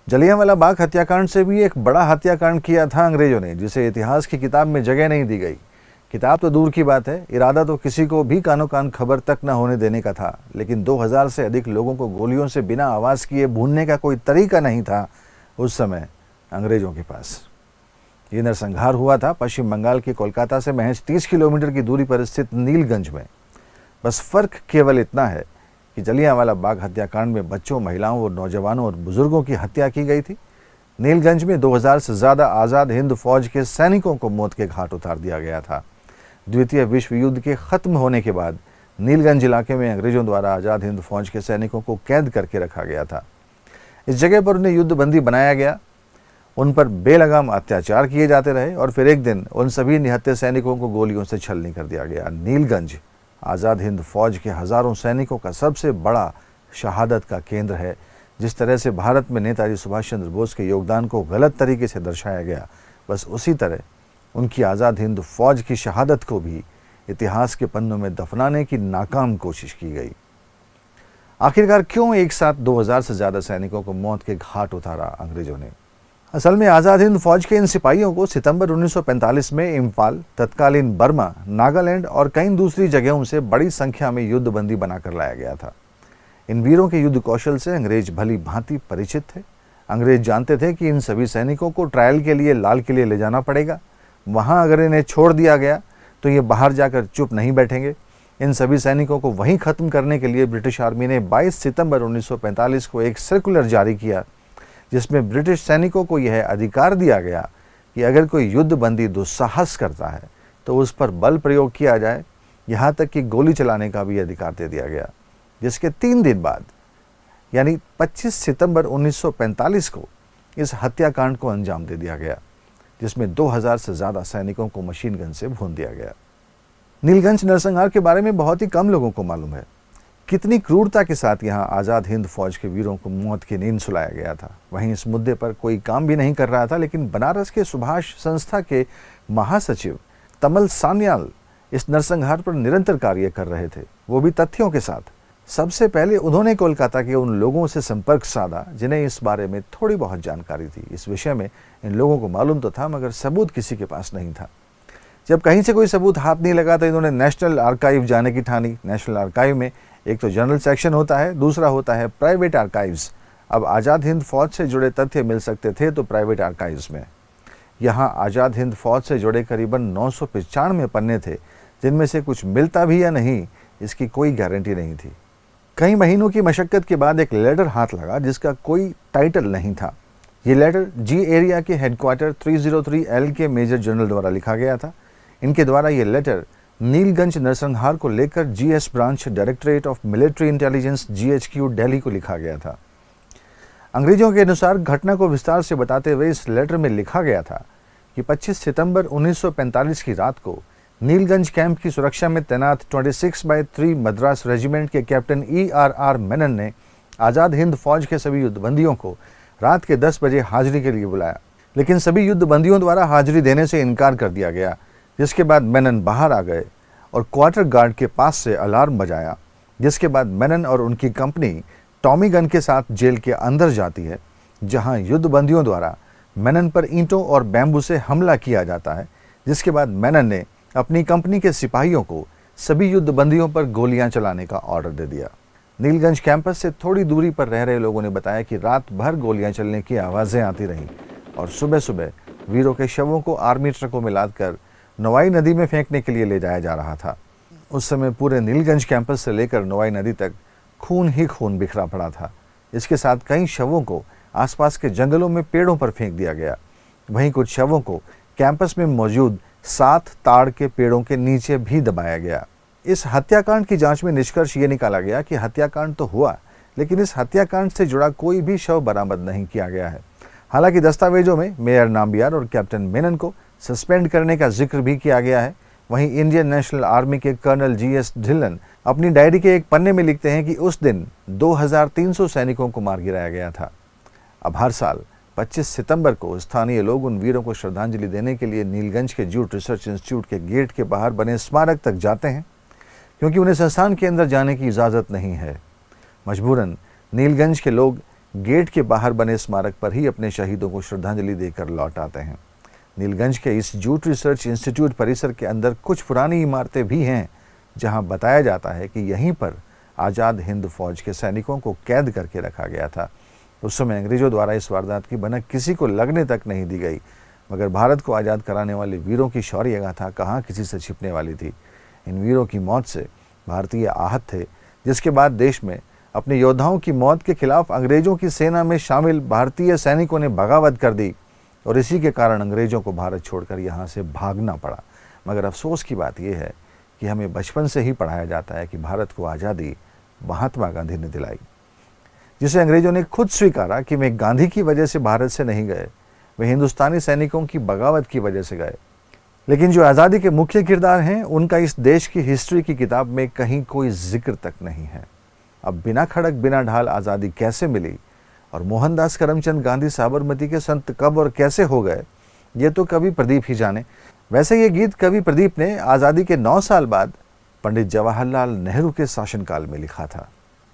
जलियांवाला बाग हत्याकांड से भी एक बड़ा हत्याकांड किया था अंग्रेजों ने, जिसे इतिहास की किताब में जगह नहीं दी गई। किताब तो दूर की बात है, इरादा तो किसी को भी कानो कान खबर तक न होने देने का था, लेकिन 2000 से अधिक लोगों को गोलियों से बिना आवाज किए भूनने का कोई तरीका नहीं था उस समय अंग्रेजों के पास। ये नरसंहार हुआ था पश्चिम बंगाल के कोलकाता से महज 30 किलोमीटर की दूरी पर स्थित नीलगंज में। बस फर्क केवल इतना है कि जलियांवाला बाग हत्याकांड में बच्चों, महिलाओं और नौजवानों और बुजुर्गों की हत्या की गई थी। नीलगंज में 2000 से ज्यादा आज़ाद हिंद फौज के सैनिकों को मौत के घाट उतार दिया गया था। द्वितीय विश्व युद्ध के खत्म होने के बाद नीलगंज इलाके में अंग्रेजों द्वारा आज़ाद हिंद फौज के सैनिकों को कैद करके रखा गया था। इस जगह पर उन्हें युद्धबंदी बनाया गया, उन पर बेलगाम अत्याचार किए जाते रहे और फिर एक दिन उन सभी निहत्थे सैनिकों को गोलियों से छलनी कर दिया गया। नीलगंज आज़ाद हिंद फौज के हजारों सैनिकों का सबसे बड़ा शहादत का केंद्र है। जिस तरह से भारत में नेताजी सुभाष चंद्र बोस के योगदान को गलत तरीके से दर्शाया गया, बस उसी तरह उनकी आज़ाद हिंद फौज की शहादत को भी इतिहास के पन्नों में दफनाने की नाकाम कोशिश की गई। आखिरकार क्यों एक साथ 2000 से ज़्यादा सैनिकों को मौत के घाट उतारा अंग्रेजों ने? असल में आज़ाद हिंद फौज के इन सिपाहियों को सितंबर 1945 में इम्फाल, तत्कालीन बर्मा, नागालैंड और कई दूसरी जगहों से बड़ी संख्या में युद्धबंदी बनाकर लाया गया था। इन वीरों के युद्ध कौशल से अंग्रेज भली भांति परिचित थे। अंग्रेज जानते थे कि इन सभी सैनिकों को ट्रायल के लिए लाल किले ले जाना पड़ेगा। वहाँ अगर इन्हें छोड़ दिया गया तो ये बाहर जाकर चुप नहीं बैठेंगे। इन सभी सैनिकों को वहीं ख़त्म करने के लिए ब्रिटिश आर्मी ने 22 सितंबर 1945 को एक सर्कुलर जारी किया, जिसमें ब्रिटिश सैनिकों को यह अधिकार दिया गया कि अगर कोई युद्धबंदी दुस्साहस करता है तो उस पर बल प्रयोग किया जाए, यहाँ तक कि गोली चलाने का भी अधिकार दे दिया गया। जिसके 3 दिन बाद यानी 25 सितंबर 1945 को इस हत्याकांड को अंजाम दे दिया गया, जिसमें 2000 से ज़्यादा सैनिकों को मशीन गन से भून दिया गया। नीलगंज नरसंहार के बारे में बहुत ही कम लोगों को मालूम है। कितनी क्रूरता के साथ यहाँ आज़ाद हिंद फौज के वीरों को मौत की नींद सुलाया गया था। वहीं इस मुद्दे पर कोई काम भी नहीं कर रहा था, लेकिन बनारस के सुभाष संस्था के महासचिव तमल सान्याल इस नरसंहार पर निरंतर कार्य कर रहे थे, वो भी तथ्यों के साथ। सबसे पहले उन्होंने कोलकाता के उन लोगों से संपर्क साधा जिन्हें इस बारे में थोड़ी बहुत जानकारी थी। इस विषय में इन लोगों को मालूम तो था, मगर सबूत किसी के पास नहीं था। जब कहीं से कोई सबूत हाथ नहीं लगा तो इन्होंने नेशनल आर्काइव जाने की ठानी। नेशनल आर्काइव में एक तो जनरल सेक्शन होता है, दूसरा होता है प्राइवेट आर्काइव्स। अब आज़ाद हिंद फौज से जुड़े तथ्य मिल सकते थे तो प्राइवेट आर्काइव्स में। यहाँ आज़ाद हिंद फौज से जुड़े करीबन 995 पन्ने थे, जिनमें से कुछ मिलता भी या नहीं इसकी कोई गारंटी नहीं थी। कई महीनों की मशक्कत के बाद एक लेटर हाथ लगा जिसका कोई टाइटल नहीं था। ये लेटर जी एरिया के हेडक्वार्टर 303L के मेजर जनरल द्वारा लिखा गया था। इनके द्वारा ये लेटर नीलगंज नरसंहार को लेकर GS branch directorate of military intelligence GHQ Delhi को लिखा गया था। अंग्रेजों के अनुसार घटना को विस्तार से बताते हुए इस लेटर में लिखा गया था कि 25 सितंबर 1945 की रात को नीलगंज कैंप की सुरक्षा में तैनात 26/3 मद्रास रेजिमेंट के कैप्टन ERR मेनन ने आज़ाद हिंद फौज के सभी युद्धबंदियों को रात के 10 बजे हाजिरी के लिए बुलाया, लेकिन सभी युद्धबंदियों द्वारा हाजिरी देने से इनकार कर दिया गया। जिसके बाद मेनन बाहर आ गए और क्वार्टर गार्ड के पास से अलार्म बजाया, जिसके बाद मेनन और उनकी कंपनी टॉमी गन के साथ जेल के अंदर जाती है, जहां युद्धबंदियों द्वारा मेनन पर ईंटों और बैम्बू से हमला किया जाता है। जिसके बाद मेनन ने अपनी कंपनी के सिपाहियों को सभी युद्धबंदियों पर गोलियां चलाने का ऑर्डर दे दिया। नीलगंज कैंपस से थोड़ी दूरी पर रह रहे लोगों ने बताया कि रात भर गोलियां चलने की आवाज़ें आती रहीं और सुबह सुबह वीरों के शवों को आर्मी ट्रकों में लादकर नवाई नदी में फेंकने के लिए ले जाया जा रहा था। उस समय पूरे नीलगंज कैंपस से लेकर नवाई नदी तक खून ही खून बिखरा पड़ा था। इसके साथ कई शवों को आसपास के जंगलों में पेड़ों पर फेंक दिया गया। वहीं कुछ शवों को कैंपस में मौजूद 7 ताड़ के पेड़ों के नीचे भी दबाया गया। इस हत्याकांड की जांच में निष्कर्ष ये निकाला गया कि हत्याकांड तो हुआ, लेकिन इस हत्याकांड से जुड़ा कोई भी शव बरामद नहीं किया गया है। हालांकि दस्तावेजों में मेयर नाम्बियार और कैप्टन मेनन को सस्पेंड करने का जिक्र भी किया गया है। वहीं इंडियन नेशनल आर्मी के कर्नल GS ढिल्लन अपनी डायरी के एक पन्ने में लिखते हैं कि उस दिन 2300 सैनिकों को मार गिराया गया था। अब हर साल 25 सितंबर को स्थानीय लोग उन वीरों को श्रद्धांजलि देने के लिए नीलगंज के जूट रिसर्च इंस्टीट्यूट के गेट के बाहर बने स्मारक तक जाते हैं, क्योंकि उन्हें संस्थान के अंदर जाने की इजाज़त नहीं है। मजबूरन नीलगंज के लोग गेट के बाहर बने स्मारक पर ही अपने शहीदों को श्रद्धांजलि देकर लौट आते हैं। नीलगंज के इस जूट रिसर्च इंस्टीट्यूट परिसर के अंदर कुछ पुरानी इमारतें भी हैं, जहां बताया जाता है कि यहीं पर आज़ाद हिंद फौज के सैनिकों को कैद करके रखा गया था। उस समय अंग्रेजों द्वारा इस वारदात की भनक किसी को लगने तक नहीं दी गई, मगर भारत को आज़ाद कराने वाले वीरों की शौर्य गाथा कहाँ किसी से छिपने वाली थी। इन वीरों की मौत से भारतीय आहत थे, जिसके बाद देश में अपने योद्धाओं की मौत के खिलाफ अंग्रेजों की सेना में शामिल भारतीय सैनिकों ने बगावत कर दी और इसी के कारण अंग्रेजों को भारत छोड़कर यहाँ से भागना पड़ा। मगर अफसोस की बात यह है कि हमें बचपन से ही पढ़ाया जाता है कि भारत को आज़ादी महात्मा गांधी ने दिलाई, जिसे अंग्रेजों ने खुद स्वीकारा कि वे गांधी की वजह से भारत से नहीं गए, वे हिंदुस्तानी सैनिकों की बगावत की वजह से गए। लेकिन जो आज़ादी के मुख्य किरदार हैं, उनका इस देश की हिस्ट्री की किताब में कहीं कोई जिक्र तक नहीं है। अब बिना खड़क बिना ढाल आज़ादी कैसे मिली और मोहनदास करमचंद गांधी साबरमती के संत कब और कैसे हो गए, ये तो कवि प्रदीप ही जाने। वैसे ये गीत कवि प्रदीप ने आज़ादी के 9 साल बाद पंडित जवाहरलाल नेहरू के शासनकाल में लिखा था।